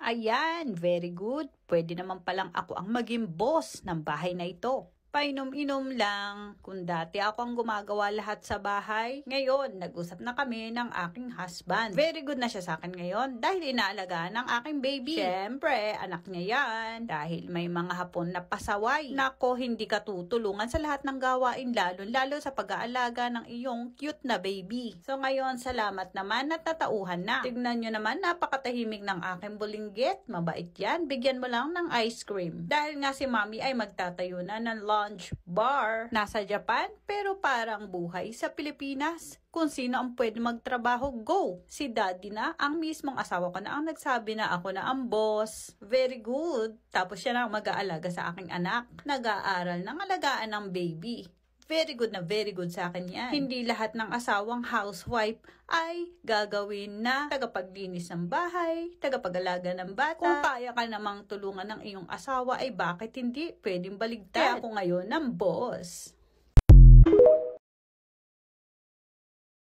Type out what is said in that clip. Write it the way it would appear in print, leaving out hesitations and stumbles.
Ayan, very good. Pwede naman palang ako ang maging boss ng bahay na ito. Painom-inom lang. Kung dati ako ang gumagawa lahat sa bahay, ngayon nag-usap na kami ng aking husband. Very good na siya sa akin ngayon dahil inaalagaan ng aking baby. Siyempre, anak niya yan dahil may mga hapon na pasaway. Nako, hindi ka tutulungan sa lahat ng gawain lalo sa pag-aalaga ng iyong cute na baby. So ngayon, salamat naman at natauhan na. Tignan nyo naman, napakatahimik ng aking bulinggit. Mabait yan. Bigyan mo lang ng ice cream. Dahil nga si mommy ay magtatayo na ng lunch bar. Nasa Japan, pero parang buhay sa Pilipinas. Kung sino ang pwede magtrabaho, go! Si daddy na, ang mismong asawa ko na ang nagsabi na ako na ang boss. Very good. Tapos siya na ang mag-aalaga sa aking anak. Nag-aaral ng alagaan ng baby. Very good sa akin yan. Hindi lahat ng asawang housewife ay gagawin na tagapaglinis ng bahay, tagapag-alaga ng bata. Kung kaya ka namang tulungan ng iyong asawa, ay bakit hindi pwedeng baligtad? Kaya ako ngayon ng boss.